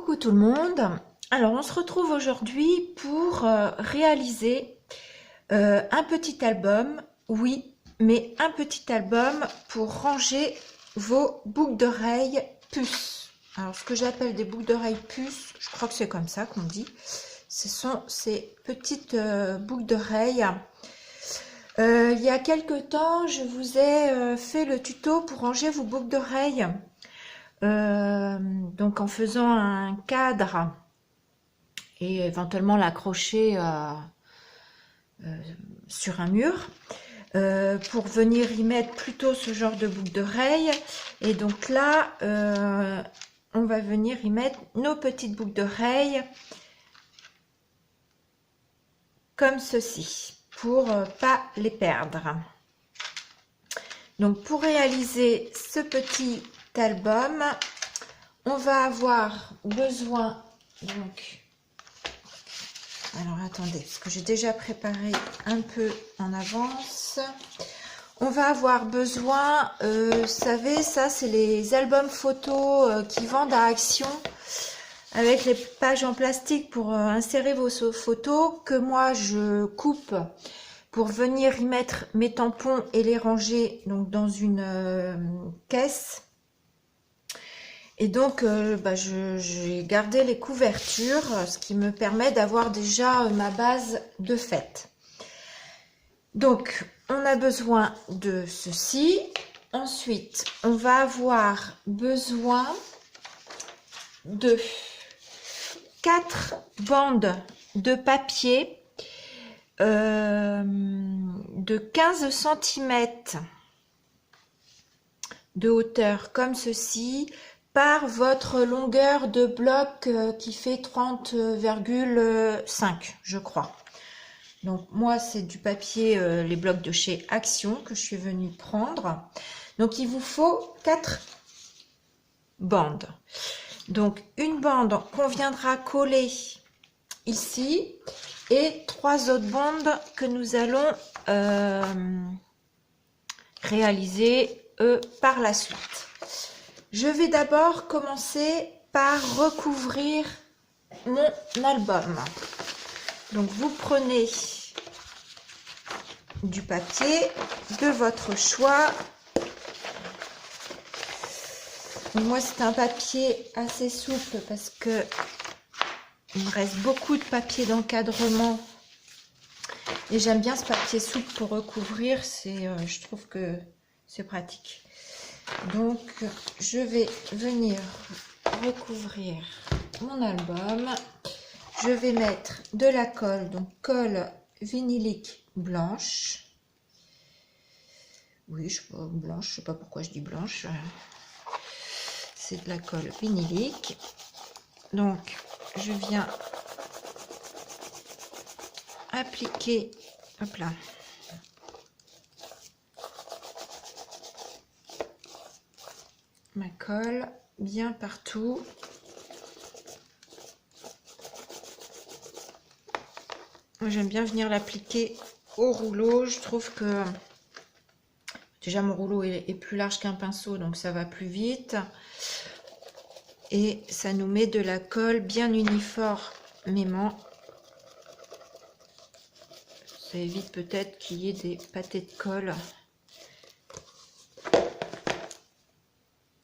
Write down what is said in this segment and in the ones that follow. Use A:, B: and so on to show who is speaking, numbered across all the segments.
A: Coucou tout le monde. Alors on se retrouve aujourd'hui pour réaliser un petit album, oui, mais un petit album pour ranger vos boucles d'oreilles puces. Alors ce que j'appelle des boucles d'oreilles puces, je crois que c'est comme ça qu'on dit, ce sont ces petites boucles d'oreilles. Il y a quelque temps, je vous ai fait le tuto pour ranger vos boucles d'oreilles. Donc en faisant un cadre et éventuellement l'accrocher sur un mur pour venir y mettre plutôt ce genre de boucle d'oreille. Et donc là on va venir y mettre nos petites boucles d'oreilles comme ceci pour pas les perdre. Donc pour réaliser ce petit album, on va avoir besoin, donc, alors attendez, parce que j'ai déjà préparé un peu en avance. On va avoir besoin, vous savez, ça c'est les albums photos qui vendent à Action, avec les pages en plastique pour insérer vos photos, que moi je coupe pour venir y mettre mes tampons et les ranger donc dans une caisse. Et donc j'ai gardé les couvertures, ce qui me permet d'avoir déjà ma base de fait. Donc on a besoin de ceci. Ensuite on va avoir besoin de 4 bandes de papier de 15 cm de hauteur comme ceci, par votre longueur de bloc qui fait 30,5 je crois. Donc moi c'est du papier, les blocs de chez Action que je suis venue prendre. Donc il vous faut 4 bandes. Donc une bande qu'on viendra coller ici et 3 autres bandes que nous allons réaliser par la suite. Je vais d'abord commencer par recouvrir mon album. Donc vous prenez du papier de votre choix. Moi c'est un papier assez souple parce que il me reste beaucoup de papier d'encadrement et j'aime bien ce papier souple pour recouvrir. Je trouve que c'est pratique. Donc je vais venir recouvrir mon album. Je vais mettre de la colle, donc colle vinylique blanche. Oui, blanche, je sais pas pourquoi je dis blanche. C'est de la colle vinylique. Donc je viens appliquer, hop là, ma colle bien partout. Moi j'aime bien venir l'appliquer au rouleau. Je trouve que déjà mon rouleau est plus large qu'un pinceau, donc ça va plus vite et ça nous met de la colle bien uniformément. Ça évite peut-être qu'il y ait des pâtés de colle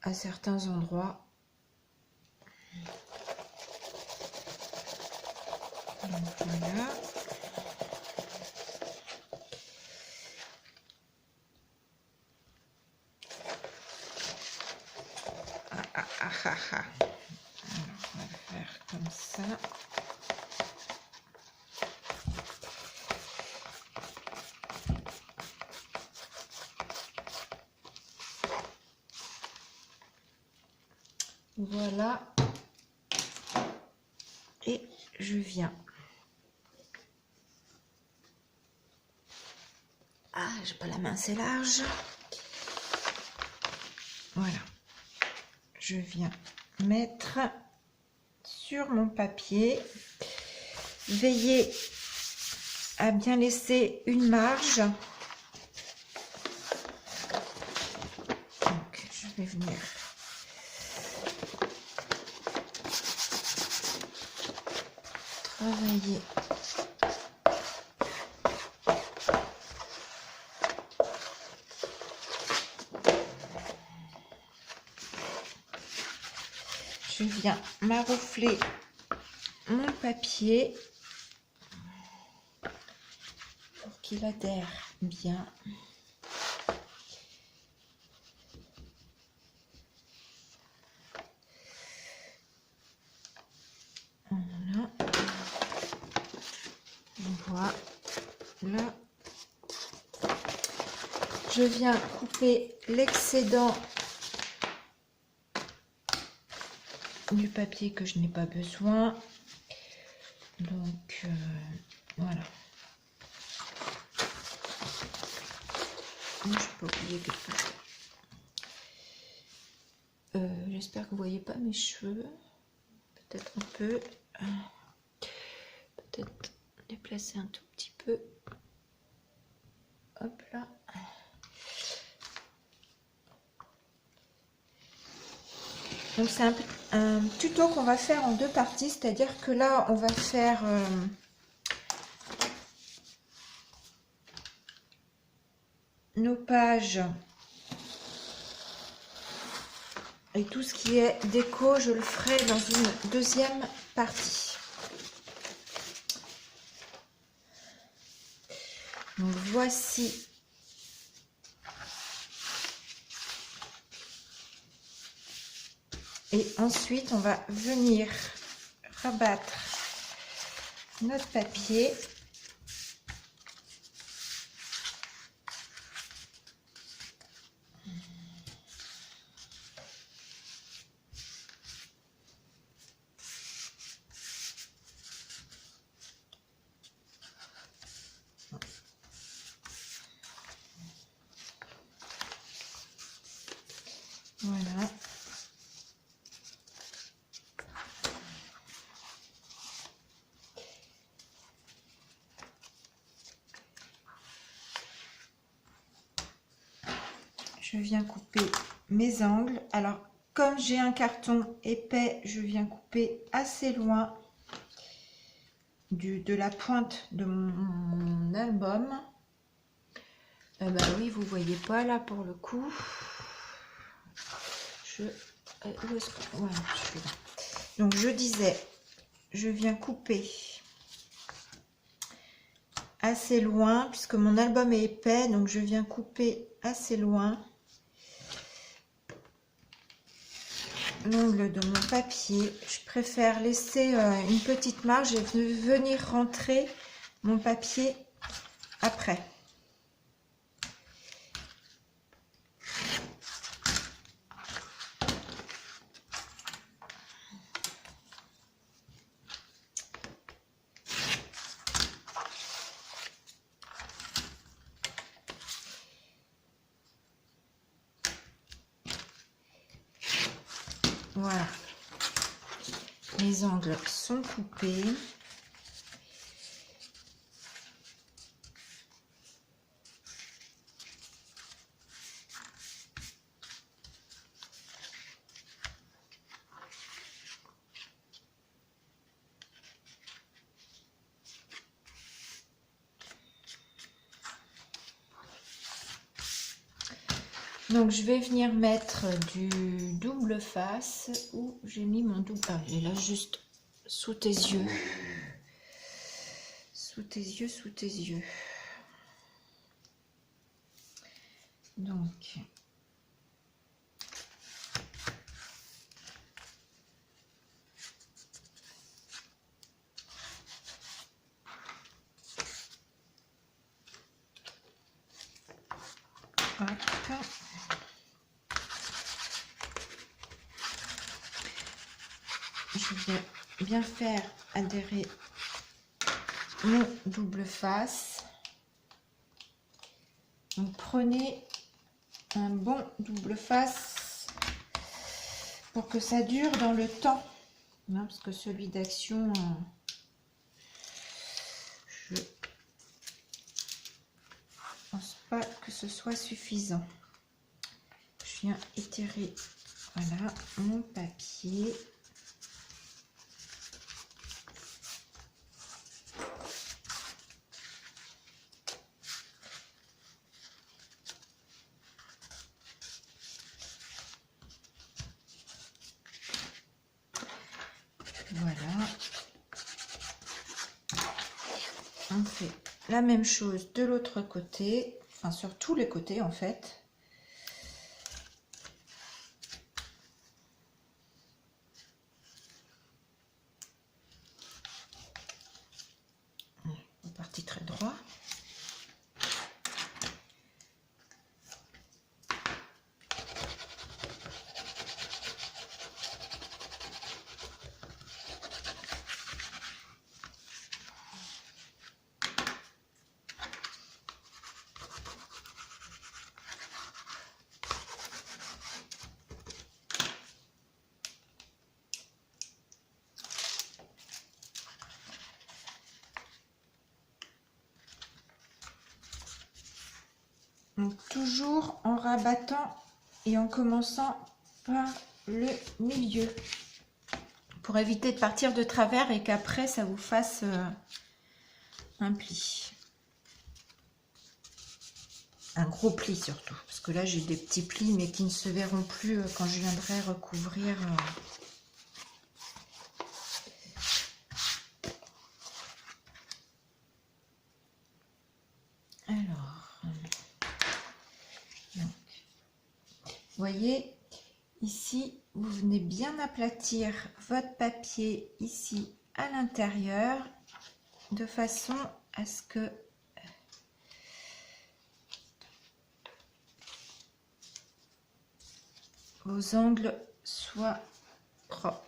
A: à certains endroits. Donc voilà. Alors, on va faire comme ça. Voilà. Et je viens. Ah, j'ai pas la main assez large. Voilà. Je viens mettre sur mon papier. Veillez à bien laisser une marge. Donc, je vais venir travailler je viens maroufler mon papier pour qu'il adhère bien. Voilà. Voilà. Je viens couper l'excédent du papier que je n'ai pas besoin. Donc voilà. Je peux oublier quelque chose. J'espère que vous voyez pas mes cheveux. Peut-être un peu. Peut-être déplacer un tout petit peu. Hop là. Donc c'est un tuto qu'on va faire en deux parties, c'est-à-dire que là on va faire nos pages et tout ce qui est déco, je le ferai dans une deuxième partie. Donc voici et ensuite on va venir rabattre notre papier. Voilà. Je viens couper mes angles. Alors, comme j'ai un carton épais, je viens couper assez loin de la pointe de mon album. Bah oui, vous voyez pas là pour le coup. Où est-ce que... Voilà, je suis là. Donc, je disais, je viens couper assez loin puisque mon album est épais. Donc, je viens couper assez loin l'angle de mon papier. Je préfère laisser une petite marge et venir rentrer mon papier après. Voilà, les angles sont coupés. Donc je vais venir mettre du double face où j'ai mis mon double. Ah, il est là juste sous tes yeux. Sous tes yeux, sous tes yeux. Donc. Hop. Je vais bien faire adhérer mon double face. Donc prenez un bon double face pour que ça dure dans le temps. Non, parce que celui d'action, je pense pas que ce soit suffisant. Je viens étirer, voilà, mon papier. Voilà. On fait la même chose de l'autre côté, enfin sur tous les côtés en fait. On partit très droit. Donc toujours en rabattant et en commençant par le milieu pour éviter de partir de travers et qu'après ça vous fasse un pli, un gros pli surtout, parce que là j'ai des petits plis mais qui ne se verront plus quand je viendrai recouvrir. Alors, donc, vous voyez ici, vous venez bien aplatir votre papier ici à l'intérieur de façon à ce que vos angles soient propres.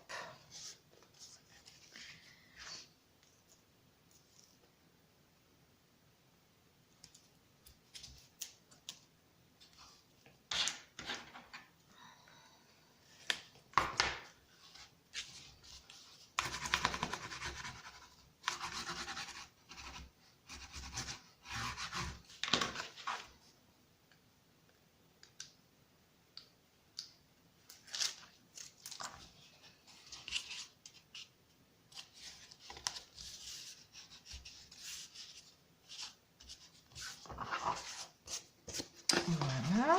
A: Voilà.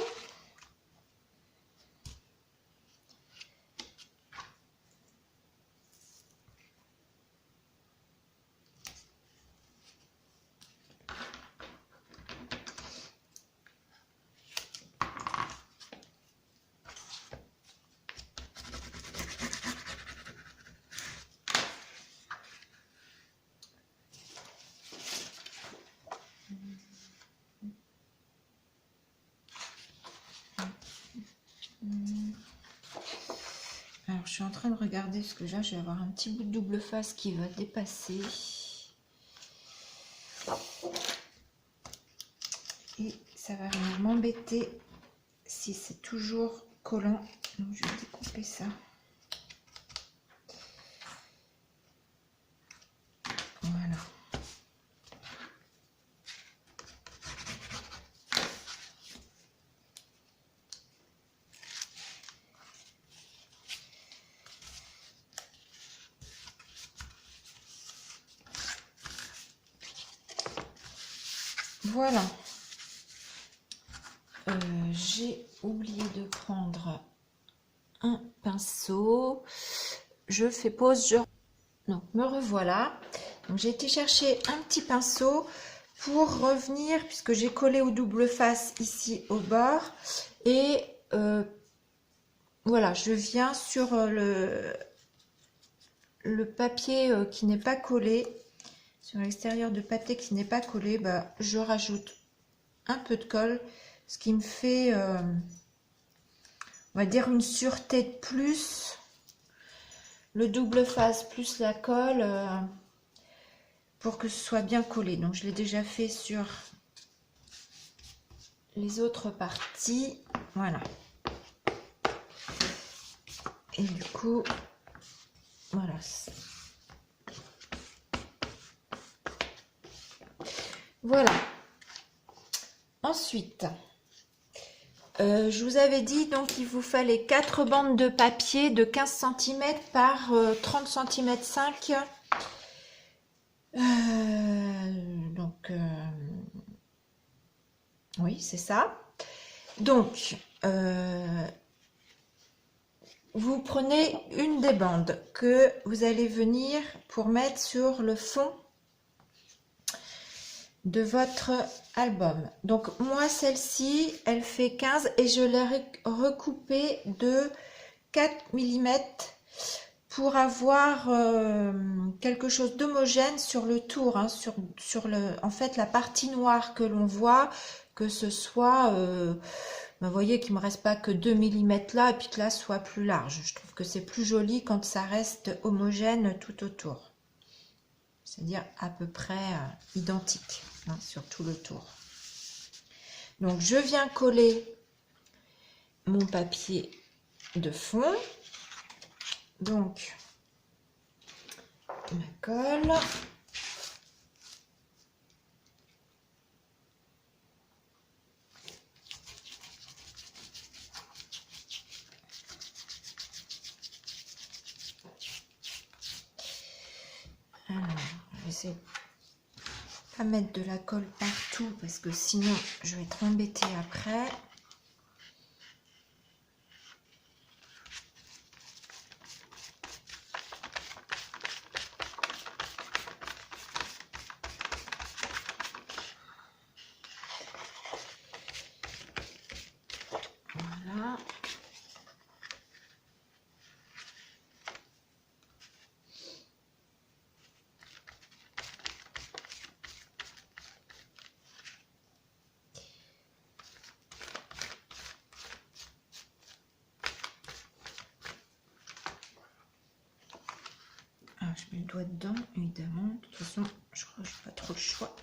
A: Alors, je suis en train de regarder ce que j'ai. Je vais avoir un petit bout de double face qui va dépasser. Et ça va venir m'embêter si c'est toujours collant. Donc, je vais découper ça. Voilà. Voilà. J'ai oublié de prendre un pinceau. Je fais pause. Donc, me revoilà. Donc, j'ai été chercher un petit pinceau pour revenir, puisque j'ai collé au double face ici au bord. Et voilà, je viens sur le papier qui n'est pas collé. Sur l'extérieur de pâté qui n'est pas collé, bah, je rajoute un peu de colle, ce qui me fait, on va dire, une sûreté de plus. Le double face plus la colle pour que ce soit bien collé. Donc je l'ai déjà fait sur les autres parties. Voilà. Et du coup, voilà. Voilà. Ensuite, je vous avais dit donc il vous fallait 4 bandes de papier de 15 cm par 30 cm 5. Donc, oui, c'est ça. Donc, vous prenez une des bandes que vous allez venir pour mettre sur le fond de votre album. Donc moi celle-ci elle fait 15 et je l'ai recoupée de 4 mm pour avoir quelque chose d'homogène sur le tour, hein, sur le, en fait la partie noire que l'on voit, que ce soit vous voyez qu'il me reste pas que 2 mm là et puis que là soit plus large. Je trouve que c'est plus joli quand ça reste homogène tout autour, c'est-à-dire à peu près identique, hein, sur tout le tour. Donc je viens coller mon papier de fond, donc ma colle, alors je vais essayer de pas mettre de la colle partout parce que sinon je vais être embêtée après. Voilà. Alors, je mets le doigt dedans, évidemment. De toute façon, je crois que je n'ai pas trop le choix.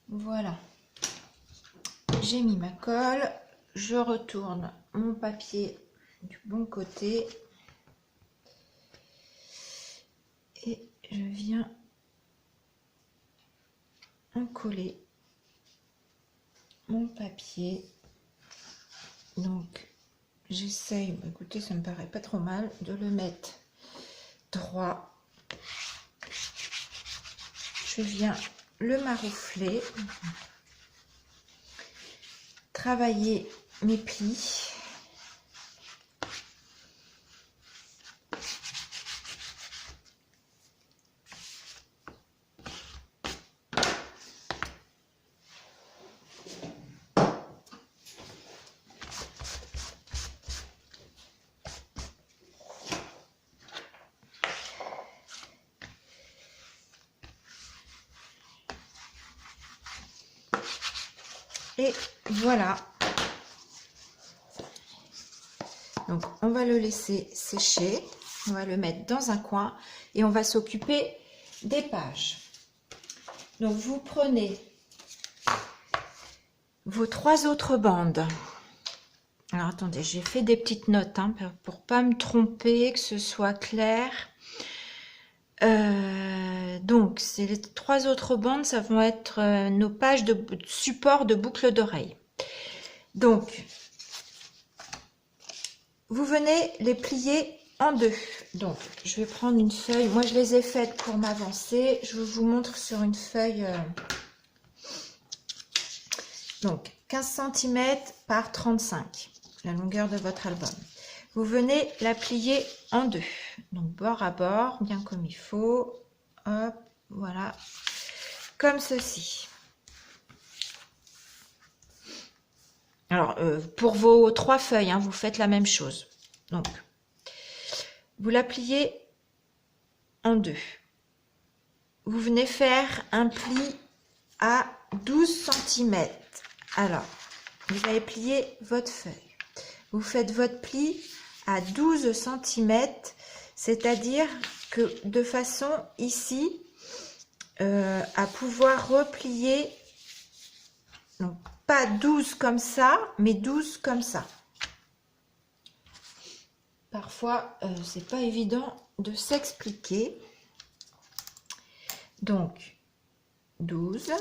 A: Voilà. J'ai mis ma colle. Je retourne mon papier du bon côté. Et je viens en coller mon papier. Donc, j'essaye, écoutez, ça me paraît pas trop mal, de le mettre droit. Je viens le maroufler, travailler mes plis. Et voilà. Donc, on va le laisser sécher. On va le mettre dans un coin et on va s'occuper des pages. Donc, vous prenez vos 3 autres bandes. Alors, attendez, j'ai fait des petites notes hein, pour pas me tromper, que ce soit clair. Donc, c'est les 3 autres bandes, ça vont être nos pages de support de boucle d'oreille. Donc, vous venez les plier en 2. Donc, je vais prendre une feuille. Moi, je les ai faites pour m'avancer. Je vous montre sur une feuille. Donc, 15 cm par 35, la longueur de votre album. Vous venez la plier en 2. Donc, bord à bord, bien comme il faut. Hop, voilà. Comme ceci. Alors, pour vos 3 feuilles, hein, vous faites la même chose. Donc, vous la pliez en 2. Vous venez faire un pli à 12 cm. Alors, vous allez plier votre feuille. Vous faites votre pli à 12 cm, c'est-à-dire que de façon ici à pouvoir replier, donc pas 12 comme ça, mais 12 comme ça. Parfois, c'est pas évident de s'expliquer. Donc, 12.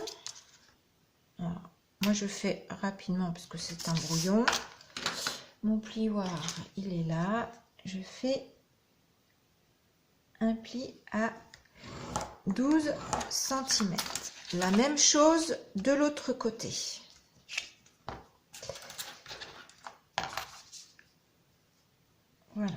A: Alors, moi, je fais rapidement parce que c'est un brouillon. Mon plioir, il est là. Je fais un pli à 12 cm. La même chose de l'autre côté. Voilà.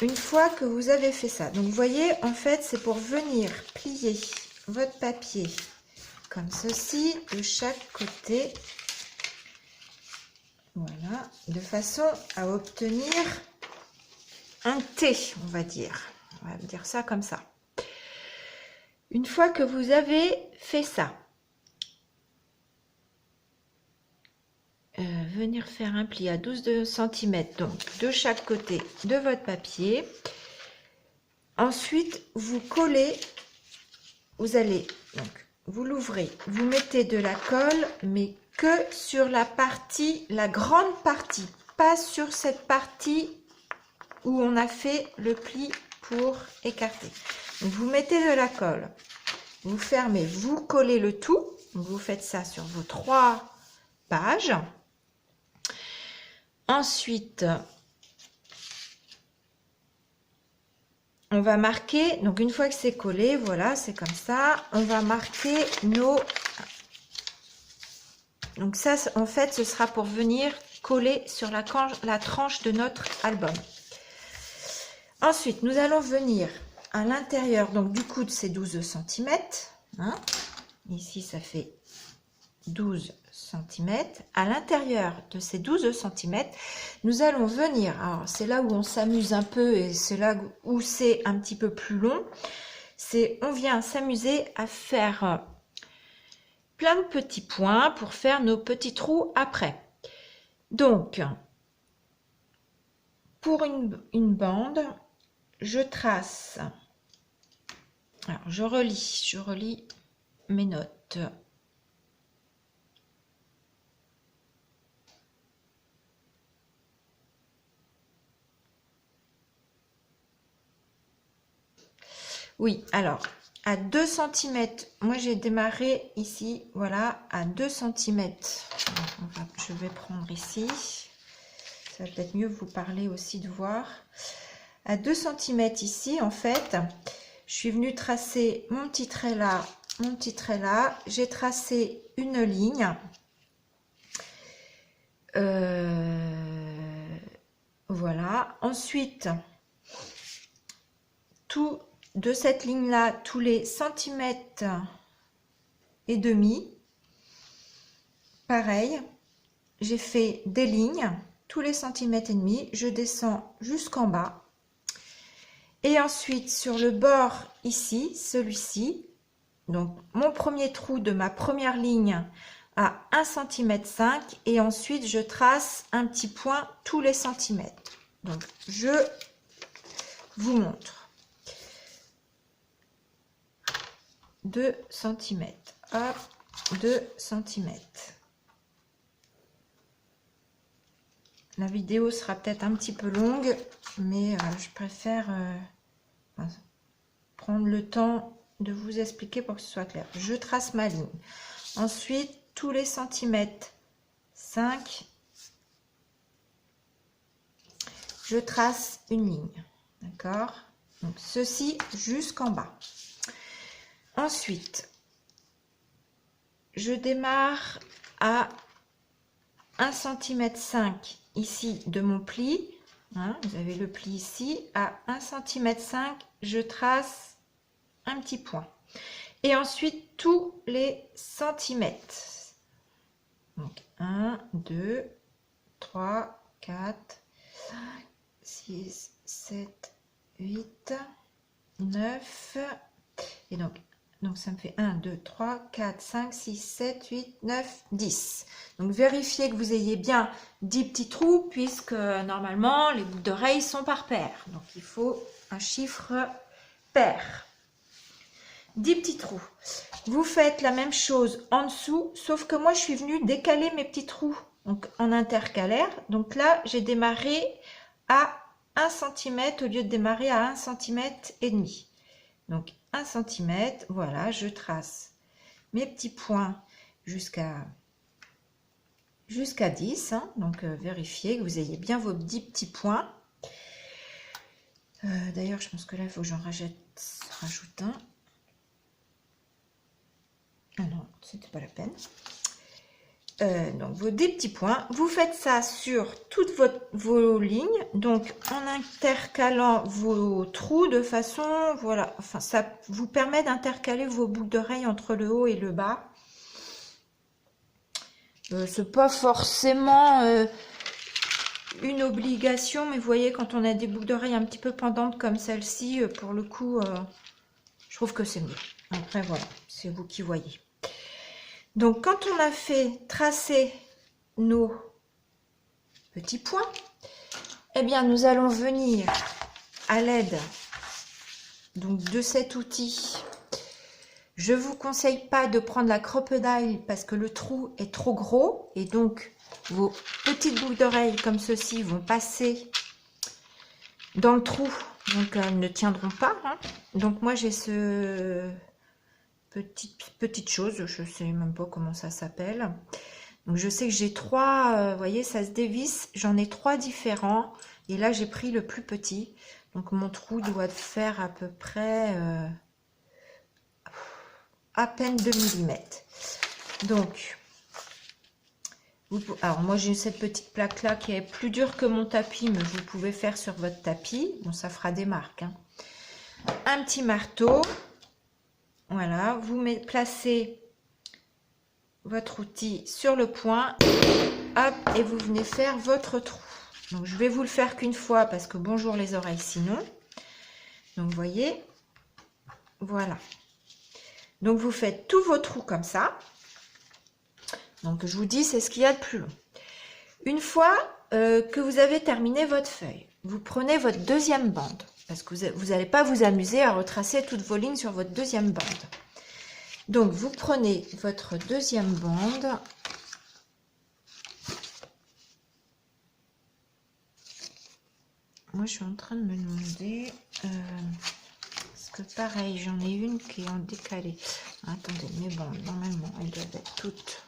A: Une fois que vous avez fait ça, donc vous voyez, en fait, c'est pour venir plier votre papier comme ceci de chaque côté. Voilà, de façon à obtenir un T, on va dire. On va dire ça comme ça. Une fois que vous avez fait ça, venir faire un pli à 12 cm, donc de chaque côté de votre papier. Ensuite, vous collez, vous allez, donc, vous l'ouvrez, vous mettez de la colle, mais que sur la partie, la grande partie, pas sur cette partie où on a fait le pli pour écarter. Donc, vous mettez de la colle, vous fermez, vous collez le tout, vous faites ça sur vos 3 pages. Ensuite, on va marquer, donc une fois que c'est collé, voilà, c'est comme ça, on va marquer nos... Donc ça, en fait, ce sera pour venir coller sur la tranche de notre album. Ensuite, nous allons venir à l'intérieur, donc du coude, c'est 12 cm. Hein. Ici, ça fait 12 cm. À l'intérieur de ces 12 cm, nous allons venir, alors c'est là où on s'amuse un peu et c'est là où c'est un petit peu plus long, c'est on vient s'amuser à faire plein de petits points pour faire nos petits trous après. Donc, pour une bande, je trace, alors je relis mes notes. Oui, alors, à 2 cm, moi j'ai démarré ici, voilà, à 2 cm. Je vais prendre ici, ça va peut-être mieux vous parler aussi de voir. À 2 cm ici, en fait, je suis venue tracer mon petit trait là, j'ai tracé une ligne. Voilà, ensuite, de cette ligne là, tous les centimètres et demi, pareil, j'ai fait des lignes tous les centimètres et demi, je descends jusqu'en bas et ensuite sur le bord ici, celui-ci, donc mon premier trou de ma première ligne à 1,5 cm et ensuite je trace un petit point tous les centimètres. Donc je vous montre 2 cm, hop, 2 cm. La vidéo sera peut-être un petit peu longue, mais je préfère prendre le temps de vous expliquer pour que ce soit clair. Je trace ma ligne. Ensuite, tous les centimètres 5, je trace une ligne. D'accord? Donc, ceci jusqu'en bas. Ensuite, je démarre à 1,5 cm ici de mon pli. Hein, vous avez le pli ici. À 1,5 cm, je trace un petit point. Et ensuite, tous les centimètres. Donc, 1, 2, 3, 4, 5, 6, 7, 8, 9. Et donc ça me fait 1, 2, 3, 4, 5, 6, 7, 8, 9, 10. Donc, vérifiez que vous ayez bien 10 petits trous, puisque normalement, les boucles d'oreilles sont par paire. Donc, il faut un chiffre pair. 10 petits trous. Vous faites la même chose en dessous, sauf que moi, je suis venue décaler mes petits trous donc en intercalaire. Donc là, j'ai démarré à 1 cm au lieu de démarrer à 1,5 cm. Donc, 1 cm, voilà, je trace mes petits points jusqu'à 10. Hein, donc, vérifiez que vous ayez bien vos 10 petits points. D'ailleurs, je pense que là, il faut que j'en rajoute un. Ah non, c'était pas la peine. donc des petits points. Vous faites ça sur toutes vos lignes, donc en intercalant vos trous de façon, voilà, enfin ça vous permet d'intercaler vos boucles d'oreilles entre le haut et le bas. C'est pas forcément une obligation, mais vous voyez, quand on a des boucles d'oreilles un petit peu pendantes comme celle-ci, pour le coup, je trouve que c'est mieux. Après voilà, c'est vous qui voyez. Donc, quand on a fait tracer nos petits points, eh bien, nous allons venir à l'aide donc de cet outil. Je vous conseille pas de prendre la crocodile parce que le trou est trop gros et donc vos petites boucles d'oreilles comme ceci vont passer dans le trou, donc elles ne tiendront pas. Hein. Donc moi j'ai ce petite chose, je sais même pas comment ça s'appelle. Donc je sais que j'ai trois, vous voyez, ça se dévisse, j'en ai trois différents et là j'ai pris le plus petit. Donc mon trou doit faire à peu près à peine 2 mm. Donc alors moi j'ai cette petite plaque là qui est plus dure que mon tapis, mais vous pouvez faire sur votre tapis. Bon, ça fera des marques. Hein. Un petit marteau. Voilà, vous placez votre outil sur le point, hop, et vous venez faire votre trou. Donc je vais vous le faire qu'une fois parce que bonjour les oreilles sinon. Donc vous voyez, voilà. Donc vous faites tous vos trous comme ça. Donc je vous dis, c'est ce qu'il y a de plus long. Une fois que vous avez terminé votre feuille, vous prenez votre deuxième bande. Parce que vous n'allez pas vous amuser à retracer toutes vos lignes sur votre deuxième bande. Donc, vous prenez votre deuxième bande. Moi, je suis en train de me demander... parce que pareil, j'en ai une qui est en décalé. Attendez, mes bandes, normalement, elles doivent être toutes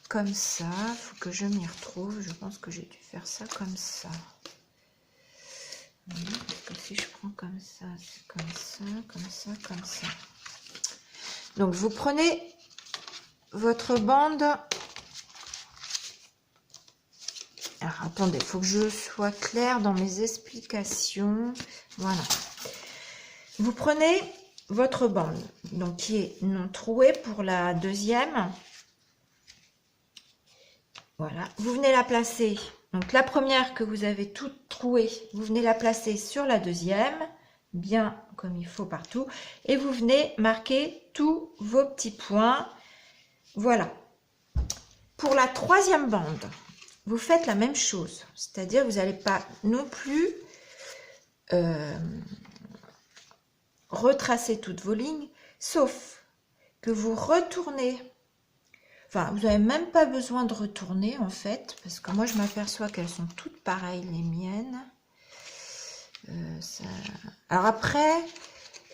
A: comme ça. Il faut que je m'y retrouve. Je pense que j'ai dû faire ça comme ça. Parce que si je prends comme ça, c'est comme ça, comme ça, comme ça. Donc, vous prenez votre bande. Alors, attendez, il faut que je sois claire dans mes explications. Voilà. Vous prenez votre bande, donc qui est non trouée pour la deuxième. Voilà. Vous venez la placer. Donc, la première que vous avez toute trouée, vous venez la placer sur la deuxième, bien comme il faut partout. Et vous venez marquer tous vos petits points. Voilà. Pour la troisième bande, vous faites la même chose. C'est-à-dire, vous n'allez pas non plus retracer toutes vos lignes, sauf que vous retournez. Enfin, vous n'avez même pas besoin de retourner, en fait, parce que moi, je m'aperçois qu'elles sont toutes pareilles, les miennes. Alors après,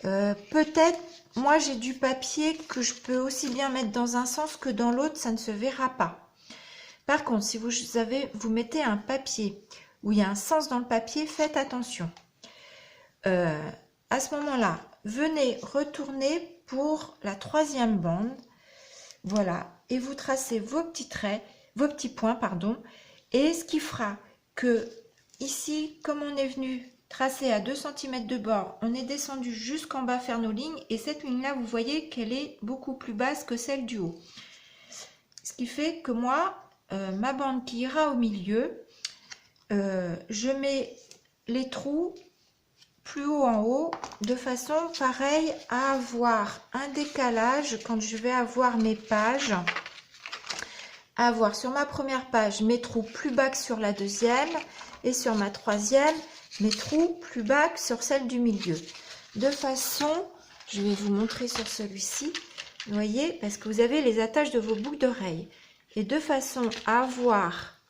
A: peut-être, moi, j'ai du papier que je peux aussi bien mettre dans un sens que dans l'autre, ça ne se verra pas. Par contre, si vous mettez un papier où il y a un sens dans le papier, faites attention. À ce moment-là, venez retourner pour la troisième bande. Voilà, et vous tracez vos petits traits, vos petits points, pardon, et ce qui fera que ici, comme on est venu tracer à 2 cm de bord, on est descendu jusqu'en bas faire nos lignes, et cette ligne-là, vous voyez qu'elle est beaucoup plus basse que celle du haut. Ce qui fait que moi, ma bande qui ira au milieu, je mets les trous plus haut en haut, de façon pareille à avoir un décalage quand je vais avoir mes pages, à avoir sur ma première page mes trous plus bas que sur la deuxième et sur ma troisième mes trous plus bas que sur celle du milieu. De façon, je vais vous montrer sur celui-ci, vous voyez, parce que vous avez les attaches de vos boucles d'oreilles et de façon à avoir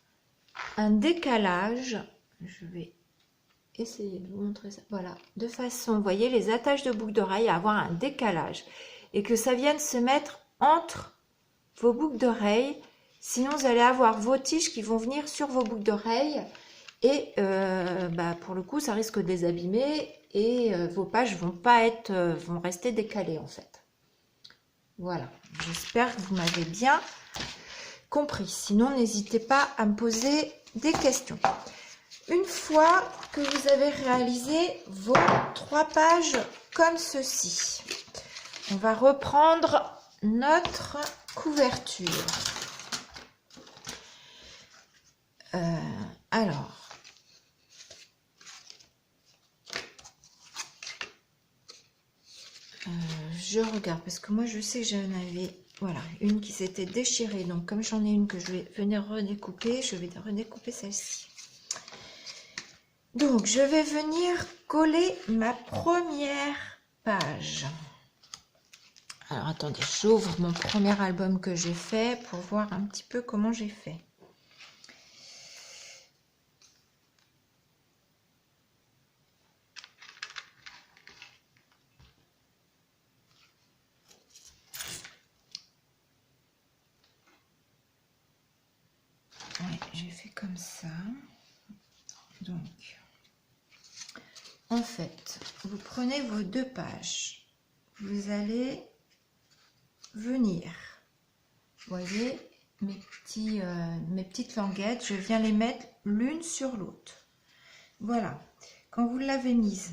A: un décalage, je vais essayer de vous montrer ça, voilà, de façon, vous voyez, les attaches de boucles d'oreilles à avoir un décalage et que ça vienne se mettre entre vos boucles d'oreilles, sinon vous allez avoir vos tiges qui vont venir sur vos boucles d'oreilles et pour le coup ça risque de les abîmer et vos pages vont rester décalées en fait. Voilà, j'espère que vous m'avez bien compris. Sinon, n'hésitez pas à me poser des questions. Une fois que vous avez réalisé vos 3 pages comme ceci, on va reprendre notre couverture. Alors, je regarde parce que moi je sais que j'en avais, voilà, une qui s'était déchirée. Donc comme j'en ai une que je vais venir redécouper, je vais redécouper celle-ci. Donc je vais venir coller ma première page. Alors attendez, j'ouvre mon premier album que j'ai fait pour voir un petit peu comment j'ai fait. Ouais, j'ai fait comme ça. Donc, en fait, vous prenez vos 2 pages. Vous allez venir, vous voyez, mes petites languettes, je viens les mettre l'une sur l'autre. Voilà. Quand vous l'avez mise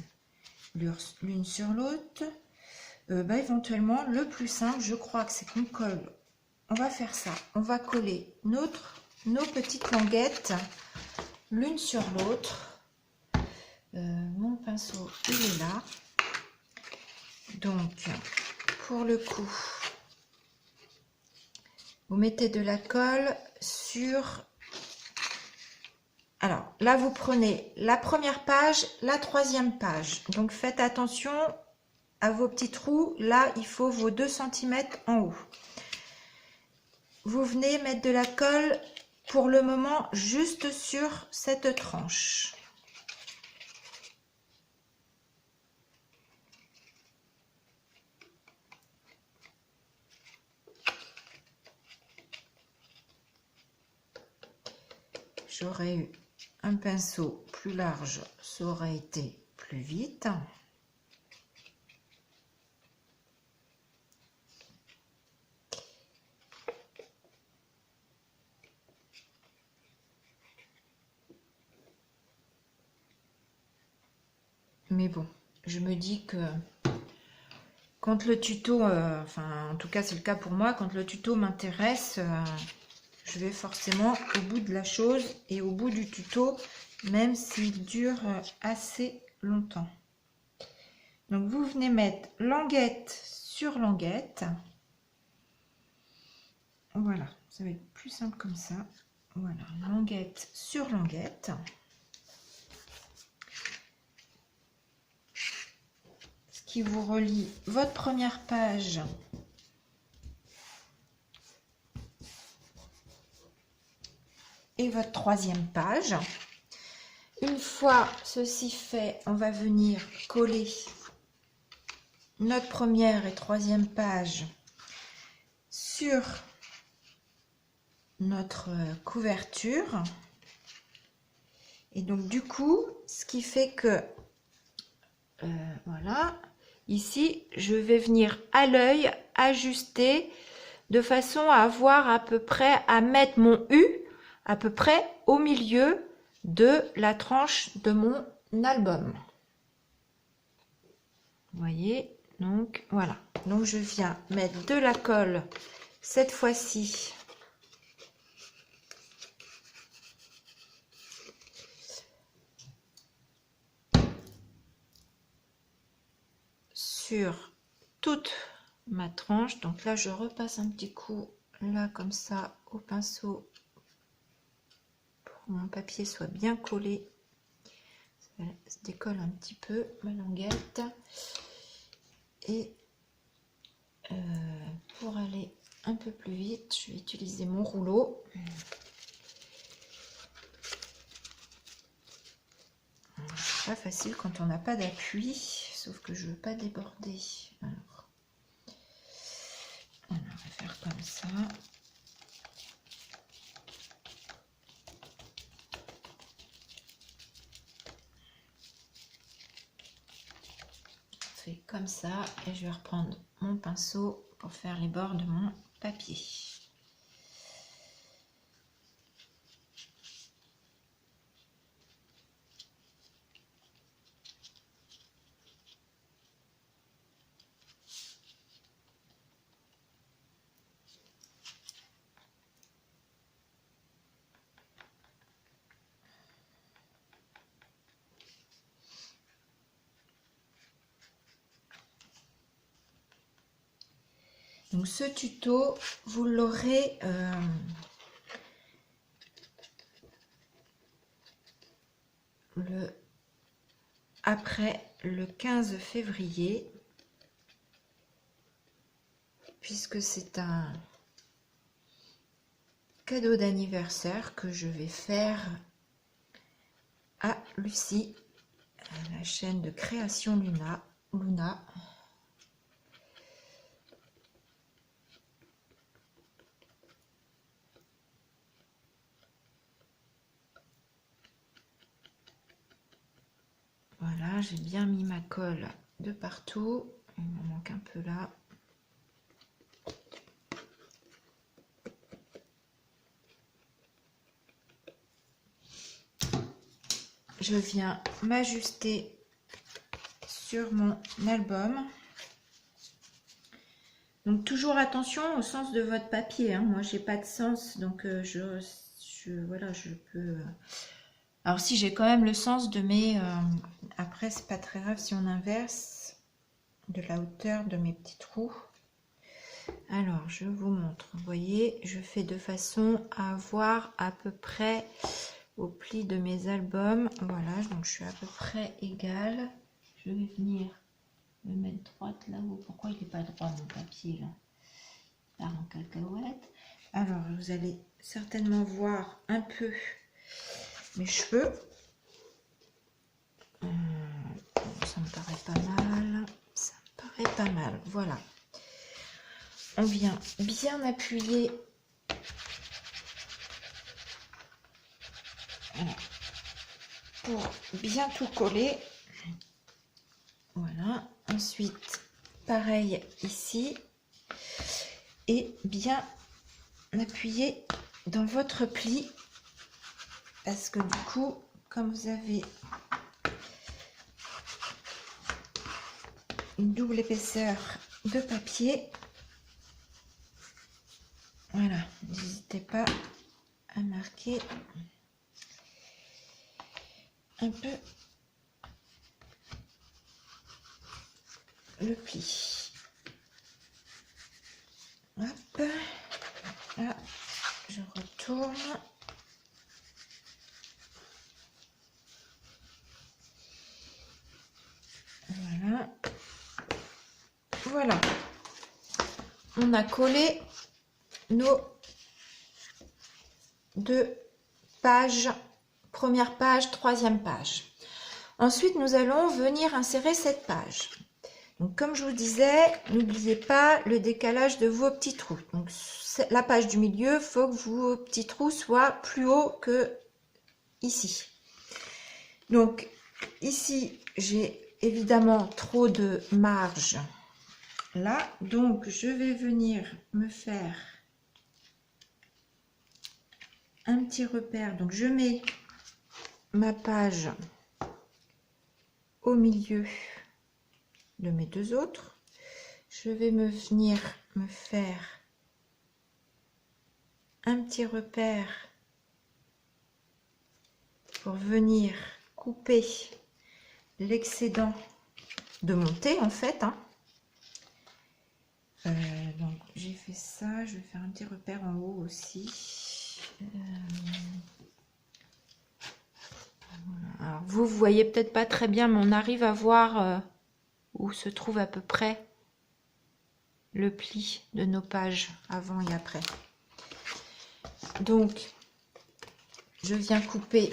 A: l'une sur l'autre, éventuellement, le plus simple, je crois que c'est qu'on colle. On va faire ça. On va coller nos petites languettes l'une sur l'autre. Mon pinceau, il est là. Donc, pour le coup, vous mettez de la colle sur... Alors, là, vous prenez la première page, la 3e page. Donc, faites attention à vos petits trous. Là, il faut vos 2 cm en haut. Vous venez mettre de la colle, pour le moment, juste sur cette tranche. J'aurais eu un pinceau plus large, ça aurait été plus vite. Mais bon, je me dis que quand le tuto, enfin en tout cas c'est le cas pour moi, quand le tuto m'intéresse, je vais forcément au bout de la chose et au bout du tuto, même s'il dure assez longtemps. Donc vous venez mettre languette sur languette. Voilà, ça va être plus simple comme ça. Voilà, languette sur languette. Ce qui vous relie votre première page et votre 3e page. Une fois ceci fait, on va venir coller notre première et 3e page sur notre couverture. Et donc du coup, ce qui fait que voilà, ici je vais venir à l'œil ajuster de façon à avoir à peu près, à mettre mon U à peu près au milieu de la tranche de mon album. Vous voyez, donc voilà. Donc je viens mettre de la colle cette fois-ci sur toute ma tranche. Donc là je repasse un petit coup là comme ça au pinceau pour que mon papier soit bien collé. Ça se décolle un petit peu ma languette. Et pour aller un peu plus vite, je vais utiliser mon rouleau. C'est pas facile quand on n'a pas d'appui, sauf que je veux pas déborder. Alors, on va faire comme ça. On fait comme ça et je vais reprendre mon pinceau pour faire les bords de mon papier. Donc ce tuto, vous l'aurez après le 15 février, puisque c'est un cadeau d'anniversaire que je vais faire à Lucie, à la chaîne de création Luna. Voilà, j'ai bien mis ma colle de partout. Il m'en manque un peu là. Je viens m'ajuster sur mon album. Donc toujours attention au sens de votre papier, hein. Moi j'ai pas de sens, donc voilà, je peux. Alors si j'ai quand même le sens de mes. Après c'est pas très grave si on inverse de la hauteur de mes petits trous. Alors je vous montre. Vous voyez, je fais de façon à avoir à peu près au pli de mes albums. Voilà, donc je suis à peu près égale. Je vais venir me mettre droite là-haut. Pourquoi il n'est pas droit mon papier là? Il part en cacahuète. Alors vous allez certainement voir un peu mes cheveux. Ça me paraît pas mal. Ça me paraît pas mal. Voilà. On vient bien appuyer. Voilà. Pour bien tout coller. Voilà. Ensuite, pareil ici. Et bien appuyer dans votre pli. Parce que du coup, comme vous avez une double épaisseur de papier, voilà, n'hésitez pas à marquer un peu le pli. Hop, là, je retourne. Voilà. Voilà. On a collé nos deux pages, première page, troisième page. Ensuite, nous allons venir insérer cette page. Donc, comme je vous disais, n'oubliez pas le décalage de vos petits trous. Donc, la page du milieu, il faut que vos petits trous soient plus hauts que ici. Donc, ici, j'ai évidemment trop de marge là. Donc, je vais venir me faire un petit repère. Donc, je mets ma page au milieu de mes deux autres. Je vais venir me faire un petit repère pour venir couper l'excédent de montée en fait, hein. Donc j'ai fait ça, je vais faire un petit repère en haut aussi. Alors vous voyez peut-être pas très bien, mais on arrive à voir où se trouve à peu près le pli de nos pages avant et après. Donc je viens couper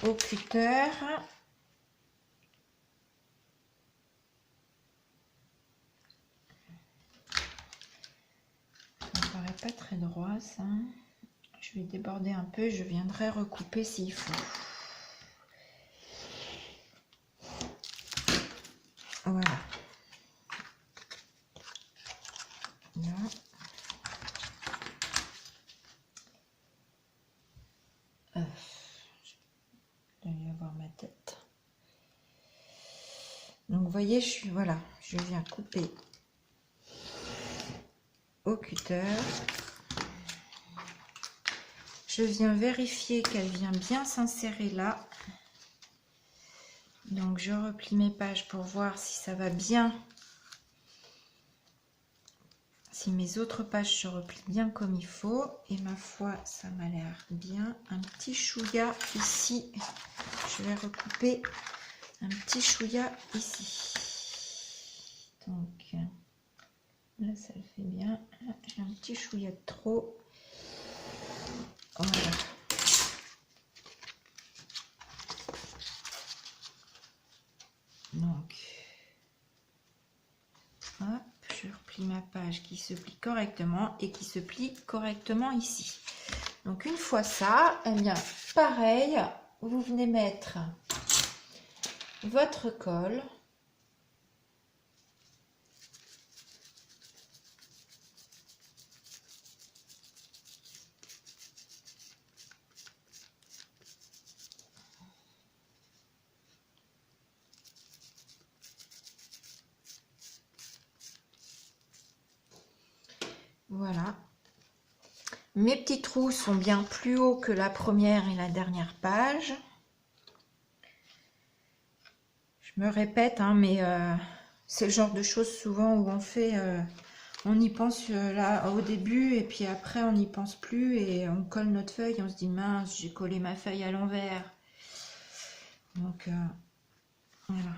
A: au cutter. Ça me paraît pas très droit ça. Je vais déborder un peu, je viendrai recouper s'il faut. Voilà. Là. Je dois y avoir ma tête. Donc vous voyez, voilà, je viens couper au cutter. Je viens vérifier qu'elle vient bien s'insérer là. Donc je replie mes pages pour voir si ça va bien. Si mes autres pages se replient bien comme il faut. Et ma foi, ça m'a l'air bien. Un petit chouïa ici. Je vais recouper un petit chouïa ici. Donc là, ça le fait bien. J'ai un petit chouïa de trop. Voilà. Donc, hop, je replie ma page qui se plie correctement et qui se plie correctement ici. Donc, une fois ça, eh bien, pareil, vous venez mettre votre colle. Voilà. Mes petits trous sont bien plus hauts que la première et la dernière page. Je me répète, hein, mais c'est le genre de choses souvent où on fait, on y pense là au début et puis après on n'y pense plus et on colle notre feuille et on se dit mince, j'ai collé ma feuille à l'envers. Donc voilà.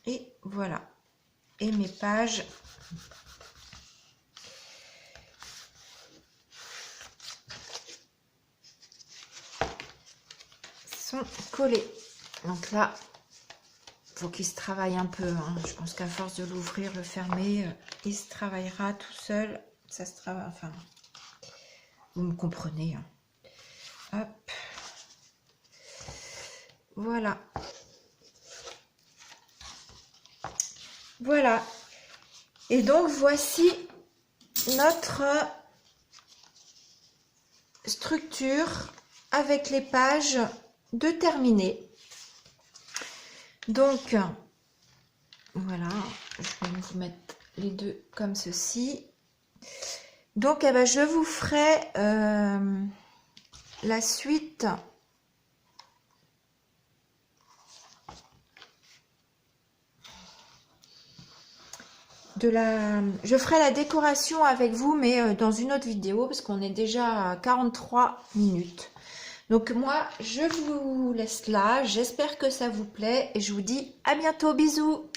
A: Et voilà. Et mes pages sont collées. Donc là, faut qu'il se travaille un peu. Hein. Je pense qu'à force de l'ouvrir, le fermer, il se travaillera tout seul. Ça se travaille. Enfin, vous me comprenez. Hein. Hop. Voilà. Voilà. Et donc, voici notre structure avec les pages de terminer. Donc, voilà. Je vais vous mettre les deux comme ceci. Donc, eh ben, je vous ferai la suite je ferai la décoration avec vous, mais dans une autre vidéo, parce qu'on est déjà à 43 minutes. Donc moi, je vous laisse là. J'espère que ça vous plaît et je vous dis à bientôt. Bisous!